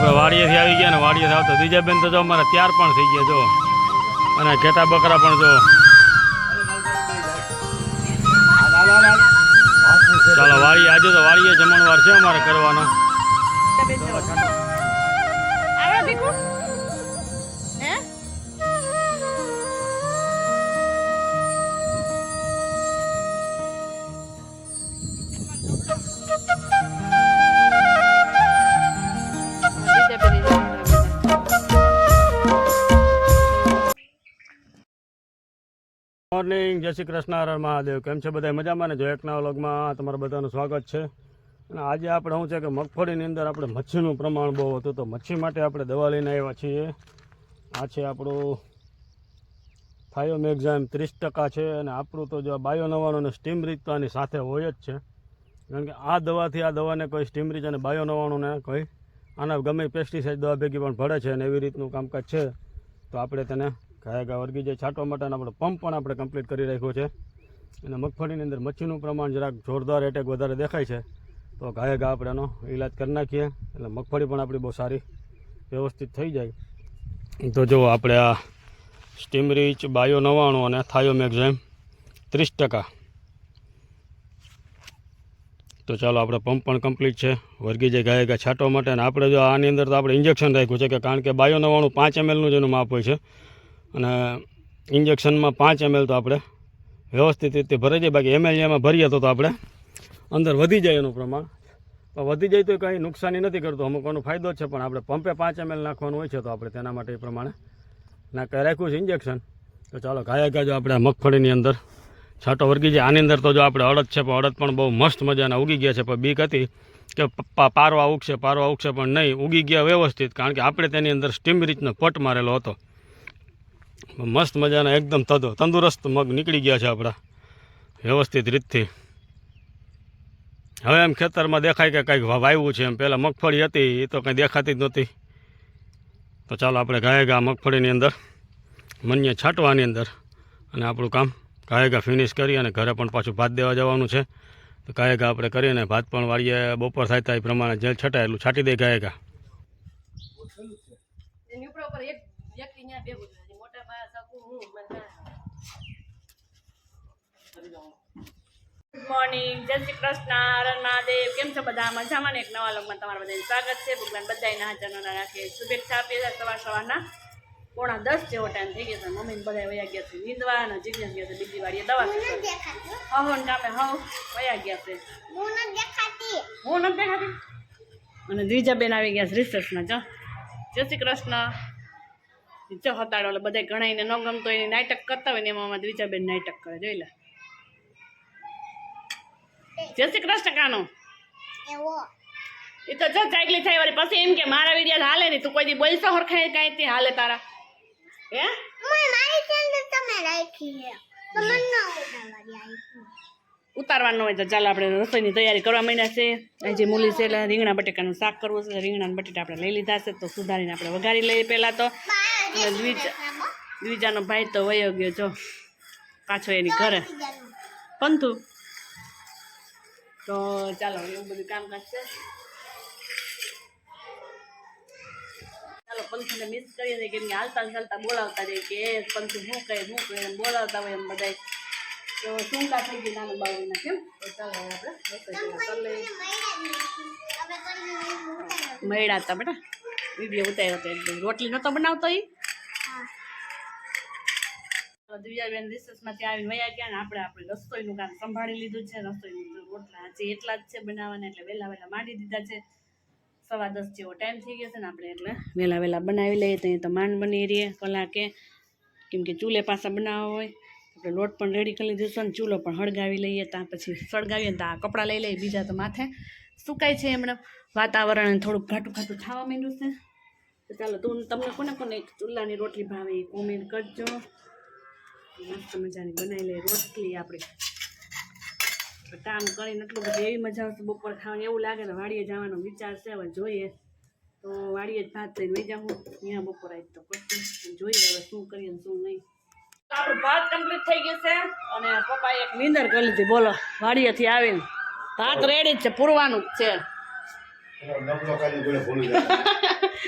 આપણે વાડીએથી આવી ગયા ને વાડીએથી આવતો બીજા બેન તો જો અમારે ત્યાર પણ થઈ ગયા જો અને ઘેટા બકરા પણ જો ચાલો વાડી આજે તો વાડીએ જમણવાર છે અમારે કરવાનો મોર્નિંગ જય શ્રી કૃષ્ણ હર મહાદેવ કેમ છે બધા મજામાં ને જો એક નવા વ્લોગમાં તમારું બધાનું સ્વાગત છે અને આજે આપણે શું છે કે મગફળીની અંદર આપણે મચ્છીનું પ્રમાણ બહુ હતું તો મચ્છી માટે આપણે દવા લઈને આવ્યા છીએ આ છે આપણું થાયોમેક્ઝામ 30% છે અને આપણું તો જો બાયો 99 અને સ્ટીમ રીચ તો આની સાથે હોય જ છે કારણ કે આ દવાથી આ દવાને કોઈ સ્ટીમ રીચ અને બાયો 99 ને કોઈ આના ગમે પેસ્ટિસાઇડ દવા ભેગી પણ ભળે છે અને એવી રીતનું કામકાજ છે તો આપણે તેને ગાયગા વર્ગી જાય છાંટવા માટેનો આપણો પંપ પણ આપણે કમ્પ્લીટ કરી રાખ્યો છે અને મગફળીની અંદર મચ્છીનું પ્રમાણ જરાક જોરદાર એટેક વધારે દેખાય છે તો ગાયગા આપણે એનો ઈલાજ કરી નાખીએ એટલે મગફળી પણ આપણી બહુ સારી વ્યવસ્થિત થઈ જાય તો જો આપણે આ સ્ટીમ રીચ બાયો 99 અને થાયોમેક્ઝામ 30% તો ચાલો આપણે પંપ પણ કમ્પ્લીટ છે વર્ગી જાય ગાયગા છાંટવા માટે અને આપણે જો આની અંદર તો આપણે ઇન્જેક્શન રાખ્યું છે કે કારણ કે બાયો 99 5 ml જ એનું માપ હોય છે અને ઇન્જેક્શનમાં 5 ml તો આપણે વ્યવસ્થિત રીતે ભરાઈ જાય બાકી એમાં ભરીએ તો આપણે અંદર વધી જાય એનું પ્રમાણ પણ વધી જાય તો કંઈ નુકસાની નથી કરતું અમુકનો ફાયદો જ છે પણ આપણે પંપે 5 ml નાખવાનું હોય છે તો આપણે તેના માટે એ પ્રમાણે રાખ્યું છે ઇન્જેક્શન તો ચાલો ગાયગા જો આપણે મગફળીની અંદર છાંટો વર્ગી જાય આની અંદર તો જો આપણે અડદ છે પણ અડદ પણ બહુ મસ્ત મજાના ઉગી ગયા છે પણ બીક હતી કે પારવા ઉગશે પણ નહીં ઉગી ગયા વ્યવસ્થિત કારણ કે આપણે તેની અંદર સ્ટીમ રીચનો પટ મારેલો હતો મસ્ત મજાના એકદમ તંદુરસ્ત મગ નીકળી ગયા છે આપણા વ્યવસ્થિત રીતથી હવે એમ ખેતરમાં દેખાય કે કંઈક વાવ્યું છે એમ પહેલાં મગફળી હતી એ તો કંઈ દેખાતી જ નહોતી તો ચાલો આપણે ગાયગા મગફળીની અંદર મન્ય છાંટવાની અંદર અને આપણું કામ ગાયગા ફિનિશ કરી અને ઘરે પણ પાછું ભાત દેવા જવાનું છે તો ગાયગા આપણે કરીને ભાત પણ વાળીએ બપોર થાય એ પ્રમાણે જે છટાય એટલું છાંટી દે ગાયગા ગુડ મોર્નિંગ જય શ્રી કૃષ્ણ હર મહાદેવ કેમ છો બધા મજામાં ને એક નવા વ્લોગમાં તમારું બધાનું સ્વાગત છે ભગવાન બધાના હાજરનો રાખે શુભેચ્છા આપીએ છીએ સવારના 9:45 જેવો ટાઈમ થઈ ગયો છે મમ્મીને બધા વયા ગયા છે નીંદવા અને જીજ્ઞાસ ગયા છે બીજી વાડીએ દવા હવન કામે વયા ગયા છે હું નથી દેખાતી અને દ્વિજાબેન આવી ગયા છે રિસર્ચમાં જો જય શ્રી કૃષ્ણ જો હતાડો એટલે બધા ગણાઈને ન ગમતો એની નાટક કરતા હોય ને એમાં દ્વિજાબેન નાટક કરે જોઈ લે જય શ્રી કૃષ્ણ કાનો એ તો જો ચાકલી થાય વાળી પછી એમ કે મારા વિડિયો હાલે નહીં તું કોઈ દી બોલશો હરખાય કાંઈ તે હાલે તારા હે ઉતારવાનું હોય તો ચાલો આપણે રસોઈની તૈયારી કરવા માંડ્યા છે આજે મૂલી છે એટલે રીંગણા બટેકાનું શાક કરવું છે રીંગણા બટેટા આપણે લઈ લીધા છે તો સુધારીને આપણે વઘારી લઈએ પહેલાં તો દ્વિજાનો ભાઈ તો વયો ગયો જો પાછો એની ઘરે પંથુ તો ચાલો એવું બધું કામકાજ છે ચાલો પંથુને મિસ કરીએ છીએ કેમ કે હાલતા ચાલતા બોલાવતા રહીએ કે પંથુ શું કહે એમ બોલાવતા હોય એમ બધા તો શું કા થઈ ગઈ નાનું બાળકના કેમ તો ચાલો આપણે મળ્યા હતા બેટા વિડીયો ઉતાર્યો હતો એકદમ રોટલી નહોતો બનાવતો એ દ્વિજાબેન રિસર્ચમાંથી આવીને વયા ગયા ને આપણે રસોઈનું કામ સંભાળી લીધું છે રસોઈનું રોટલા હજી એટલા જ છે બનાવવાના એટલે વહેલા માંડી દીધા છે 10:15 જેવો ટાઈમ થઈ ગયો છે ને આપણે એટલે વહેલા બનાવી લઈએ તો તો માંડ બની રહીએ કલાકે કેમ કે ચૂલે પાછા બનાવવા હોય આપણે લોટ પણ રેડી કરી લીધું છે ને ચૂલો પણ હળગાવી લઈએ ત્યાં પછી સળગાવીએ ને ત્યાં કપડાં લઈ લઈએ બીજા તો માથે સુકાય છે એમણે વાતાવરણ થોડુંક ઘાટું થવા માંડ્યું છે તો ચાલો તમને કોને એક ચૂલાની રોટલી ભાવે એ કોમેન્ટ કરજો મસ્ત મજાની બનાવી લઈએ રોટલી આપણે કામ કરીને એટલું બધું એવી મજા આવશે બપોર ખાવાની એવું લાગે ને વાડીએ જવાનો વિચાર છે હવે જોઈએ તો વાડીએ જ ભાત લઈને વહી જાઉં ત્યાં બપોર આવી તો પછી જોઈએ હવે શું કરીએ ને શું નહીં આપણું ભાત કમ્પ્લીટ થઈ ગયું છે અને પપ્પાએ એક નીંદર કરી લીધી બોલો વાડીએથી આવીને ભાત રેડી જ છે પૂરવાનું જ છે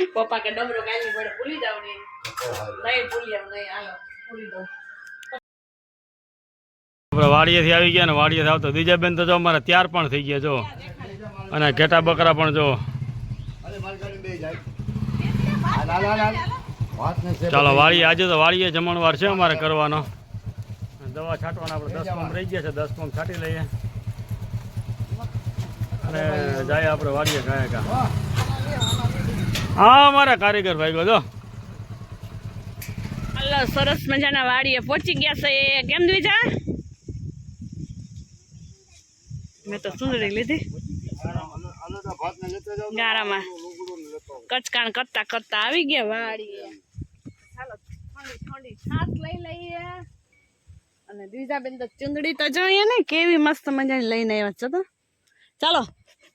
પપ્પા કે ડબરો કાઢી પડે ભૂલી જાવ ને નહીં ભૂલી આવ નહીં હાલો ભૂલી દઉં આપણે વાડીએથી આવી ગયા ને વાડીએથી આવતો બીજા બેન તો જો અમારે ત્યાર પણ થઈ ગયા જો અને ઘેટા બકરા પણ જો ચાલો વાડી આજે તો વાડીએ જમણવાર છે અમારે કરવાનો દવા છાંટવાના આપણે 10 પંપ રહી ગયા છે 10 પંપ છાંટી લઈએ અને જાય આપણે વાડીએ ગાય કા હા અમારા કારીગર ભાઈ ગયો જો હાલો સરસ મજાના વાડીએ પહોંચી ગયા છે કેમ દ્વિજા મેં તો સુંદરી લીધી ગારામાં કચકાણ કરતા કરતા આવી ગયા વાડીએ ચાલો ઠંડી ઠંડી છાસ લઈ લઈએ અને દ્વિજાબેન તો ચુંદડી તો જોઈએ ને કેવી મસ્ત મજાની લઈને આવ્યા છો તો ચાલો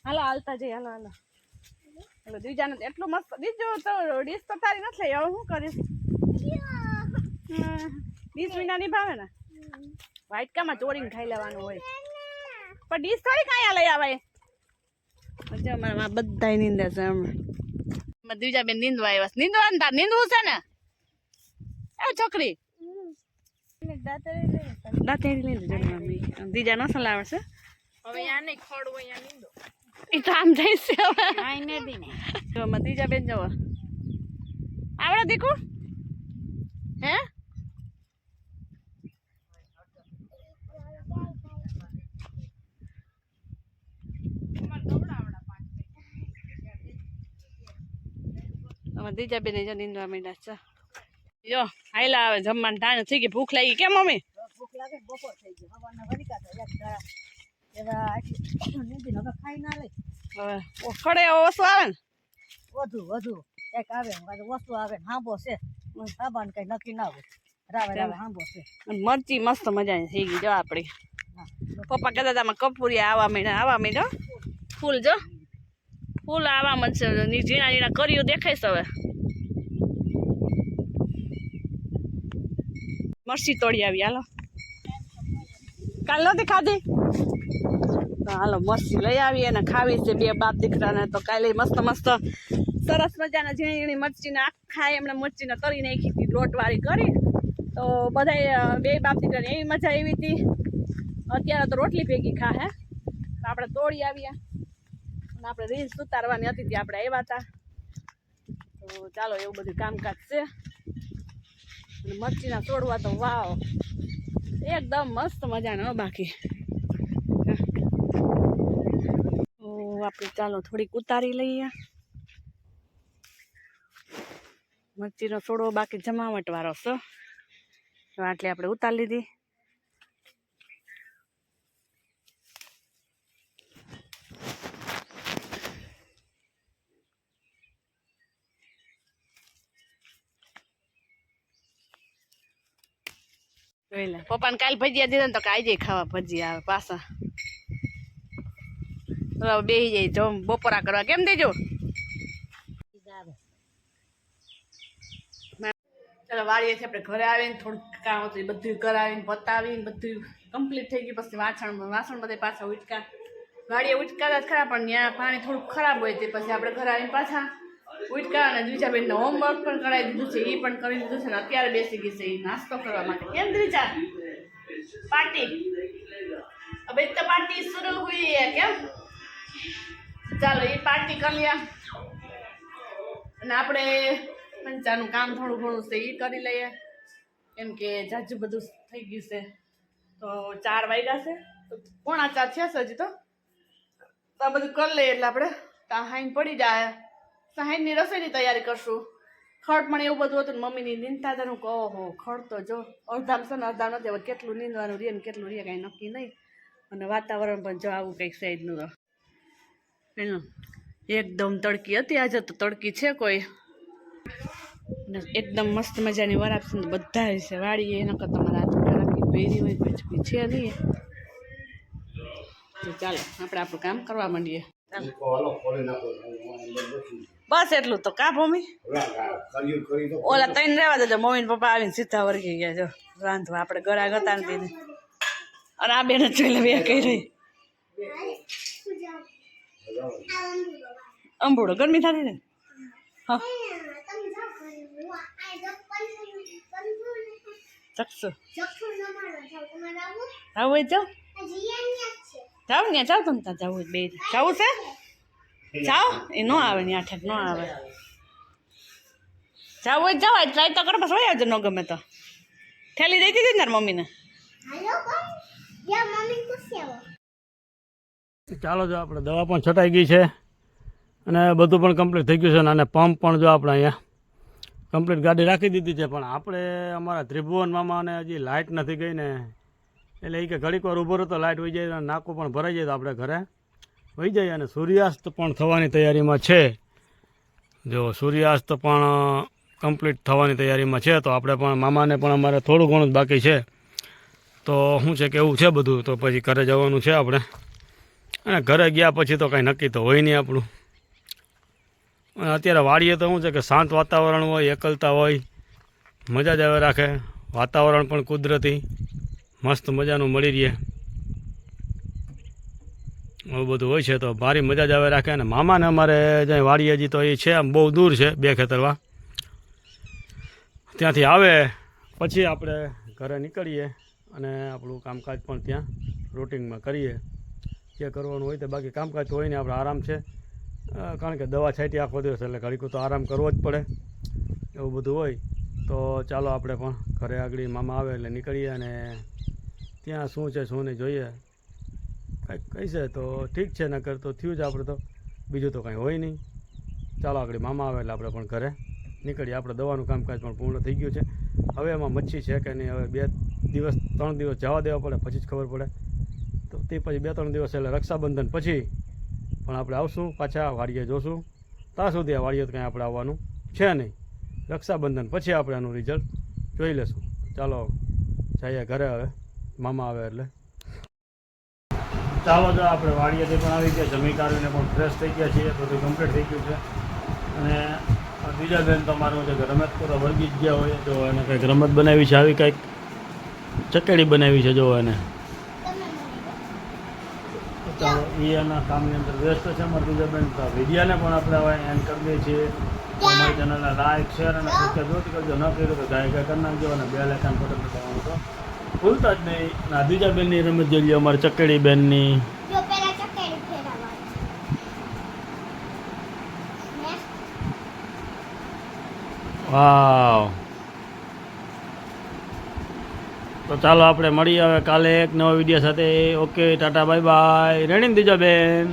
હાલો હાલતા જઈએ હાલો હાલો હાલો દ્વિજાને તો એટલું મસ્ત બીજું તો ડીશ તો તારી નથી લઈ હવે શું કરીશ ડીશ વિના નહીં ભાવે ને વાટકામાં ચોરીને ખાઈ લેવાનું હોય પણ ડીશ થોડી કાંઈ લઈ આવે પછી અમારા બધા નીંદે છે હમણાં દ્વિજાબેન નીંદવા આવ્યા નીંદવાનું તાર નીંદવું છે ને એ છોકરી દાંતેડી લઈ લેજો દ્વિજા નો સલાવે છે હવે આને ખોડવો અહીંયા નીંદો એ તો આમ જઈશે હવે જો દ્વિજાબેન જવો આવડે દીકુ હે દ્વિજાબેન જો નીંદવા માંડ્યા છે જો હાઈલા આવે જમવાનું ટાણે થઈ ગઈ ભૂખ લાગી કેમ મમ્મી ભૂખ લાગે બપોર થઈ ગઈ હવાના વરિકા તો એક ગાળા એવા આટલી નીંદી હવે ખાઈ ના લે હવે ખડે ઓછું આવે ને વધુ એક આવે વસ્તુ આવે હાંભો છે સાબાન કઈ નક્કી ના હોય રાવે રાવે હાંભો છે અને મરચી મસ્ત મજાની થઈ ગઈ જો આપણી પપ્પા કહેતા હતા કપૂરિયા આવા માંડ્યા ફૂલ જો ફૂલ આવા મળશે ઝીણા ઝીણા કર્યું દેખાઈશ હવે મરચી તોડી આવી હાલો કાલ નથી ખાધી તો હાલો મરચી લઈ આવીએ અને ખાવી છે બે બાપ દીકરાને તો કાલે મસ્ત મસ્ત સરસ મજાના ઝીણી ઝીણી મરચીને આખા એમણે મરચીને તરી નાખી હતી લોટવાળી કરી તો બધા બે બાપ દીકરાને એવી મજા આવી હતી અત્યારે તો રોટલી ભેગી ખા હે આપણે તોડી આવ્યા અને આપણે રીલ્સ ઉતારવાની હતી ત્યાં આપણે આવ્યા હતા તો ચાલો એવું બધું કામકાજ છે અને મરચીના તોડવા તો વાવ એકદમ મસ્ત મજાનો બાકી આપણે ચાલો થોડીક ઉતારી લઈએ મરચીનો છોડવો બાકી જમાવટ વાળો છે આટલી આપણે ઉતારી લીધી પપ્પાને કાલ ભજીયા દીધા ને તો કાઈ જાય ખાવા ભજીયા આવે પાછા બેસી જાય જો બપોરા કરવા કેમ દેજો ચાલો વાળીએ છીએ આપણે ઘરે આવીને થોડુંક કામ હતું એ બધું કરાવીને પતાવીને બધું કમ્પ્લીટ થઈ ગયું પછી વાસણ બધે પાછા ઉચકા વાડીએ ઉચકાતા જ ખરા પણ ત્યાં પાણી થોડુંક ખરાબ હોય તે પછી આપણે ઘરે આવીને પાછા ઉચકા અને દ્વિજાબેનને હોમવર્ક પણ કરાવી દીધું છે એ પણ કરી દીધું છે ને અત્યારે બેસી ગઈ છે એ નાસ્તો કરવા માટે કેમ દ્વિજા પાર્ટી અબે તો પાર્ટી શરૂ હુઈ હે કેમ ચાલો એ પાર્ટી કરી લ્યા અને આપણે પંચાનું કામ થોડું ઘણું છે એ કરી લઈએ કેમ કે જાજુ બધું થઈ ગયું છે તો 4 વાગ્યા છે તો 3:45 છે હજી તો આ બધું કરી લઈએ એટલે આપણે હાઈન પડી જાય સાહેબની રસોઈની તૈયારી કરશું ખડ પણ એવું બધું હતું ને મમ્મીની નીંદતા હતા હું કહો ખડ તો જો અડધામ છે ને અડધા નથી હવે કેટલું નીંદવાનું રહે ને કેટલું રહે કાંઈ નક્કી નહીં અને વાતાવરણ પણ જો આવું કંઈક સાઈડનું તો એનું એકદમ તડકી હતી આજે તો તડકી છે કોઈ એકદમ મસ્ત મજાની વરાપ છે બધા છે વાળીએ એના કરતાં તમારા હાથ પહેરી હોય કોઈ છે નહીં તો ચાલો આપણે આપણું કામ કરવા માંડીએ બસ એટલું તો કા મમ્મી ઓલા 3 રહેવા દેજો મમ્મી ને પપ્પા આવીને સીધા વર્ગી ગયા જો રાંધવા આપણે ગળા ગતા નથી અને આ બેન જોઈ લે બે કઈ રહી અંબુડો ગરમી થતી ને હા ચકસુ આવું હોય જાવ જાવ ને જાવ તમે ત્યાં જવું બે જવું છે જાઓ એ ન આવે ને આઠે ન આવે જાવ હોય જાવ ટ્રાય તો કરો બસ હોય આવજો ન ગમે તો થેલી દઈ દીધી ને તાર મમ્મીને ચાલો જો આપણે દવા પણ છટાઈ ગઈ છે અને બધું પણ કમ્પ્લીટ થઈ ગયું છે અને પંપ પણ જો આપણે અહીંયા કમ્પ્લીટ ગાડી રાખી દીધી છે. પણ આપણે અમારા ત્રિભુવન મામાને હજી લાઇટ નથી ગઈ ને એટલે એ કે ઘડીક વાર ઊભો રહો તો લાઇટ વહી જાય અને નાકું પણ ભરાઈ જાય તો આપણે ઘરે વહી જાય. અને સૂર્યાસ્ત પણ થવાની તૈયારીમાં છે. જો સૂર્યાસ્ત પણ કમ્પ્લીટ થવાની તૈયારીમાં છે તો આપણે પણ મામાને પણ અમારે થોડું ઘણું જ બાકી છે. તો શું છે કે એવું છે બધું તો પછી ઘરે જવાનું છે આપણે. અને ઘરે ગયા પછી તો કાંઈ નક્કી તો હોય નહીં આપણું. અને અત્યારે વાડીએ તો શું છે કે શાંત વાતાવરણ હોય, એકલતા હોય, મજા જ આવે રાખે. વાતાવરણ પણ કુદરતી મસ્ત મજાનું મળી રહે એવું બધું હોય છે તો ભારી મજા જ આવે રાખે. અને મામાને અમારે જ્યાં વાડી હજી તો એ છે આમ બહુ દૂર છે 2 ખેતરવા. ત્યાંથી આવે પછી આપણે ઘરે નીકળીએ અને આપણું કામકાજ પણ ત્યાં રૂટિનમાં કરીએ જે કરવાનું હોય તો. બાકી કામકાજ તો હોય ને આપણે આરામ છે કારણ કે દવા છાંટી આખો દિવસ એટલે ઘડીક તો આરામ કરવો જ પડે એવું બધું હોય. તો ચાલો આપણે પણ ઘરે આગળ મામા આવે એટલે નીકળીએ અને ત્યાં શું છે શું નહીં જોઈએ. કંઈક કહીશે તો ઠીક છે નકર તો થયું જ આપણે તો બીજું તો કાંઈ હોય નહીં. ચાલો આગળ મામા આવે એટલે આપણે પણ ઘરે નીકળીએ. આપણે દવાનું કામકાજ પણ પૂર્ણ થઈ ગયું છે. હવે એમાં મચ્છી છે કે નહીં હવે 2 દિવસ 3 દિવસ જવા દેવા પડે પછી જ ખબર પડે. તો તે પછી 2-3 દિવસ એટલે રક્ષાબંધન પછી પણ આપણે આવશું પાછા વાડીએ જોશું. ત્યાં સુધી આ વાડીએ તો કાંઈ આપણે આવવાનું છે નહીં. રક્ષાબંધન પછી આપણે આનું રિઝલ્ટ જોઈ લેશું. ચાલો જઈએ ઘરે હવે મામા આવે એટલે. ચાલો જો આપણે વાડીએથી પણ આવી ગયા, જમી કાઢીને પણ ફ્રેશ થઈ ગયા છીએ, બધું કમ્પ્લીટ થઈ ગયું છે. અને બીજા બેન તો મારું છે કે રમત પૂરા વળગી જ ગયા હોય જો એને કંઈક રમત બનાવી છે આવી કંઈક ચકેડી બનાવી છે જો એને. ચાલો એ એના કામની અંદર વ્યસ્ત છે અમારા બીજા બેન. તો વિડીયાને પણ આપણે હવે એન્ડ કરી દઈએ છીએ. અમારી ચેનલને લાઈક શેર અને સબસ્ક્રાઈબ જરૂરથી કરજો. ન કર્યું તો ગાય કરી નાખજો અને બેલ આઇકન બટન દબાવવાનું તો ભૂલતા જ નહીં. અને આ બીજા બેનની રમત જોઈ લઈએ અમારી ચકેડી બેનની. વાવ. તો ચાલો આપણે મળીએ હવે કાલે એક નવા વિડીયો સાથે. Okay tata bye bye. રેણીને દીજા બેન.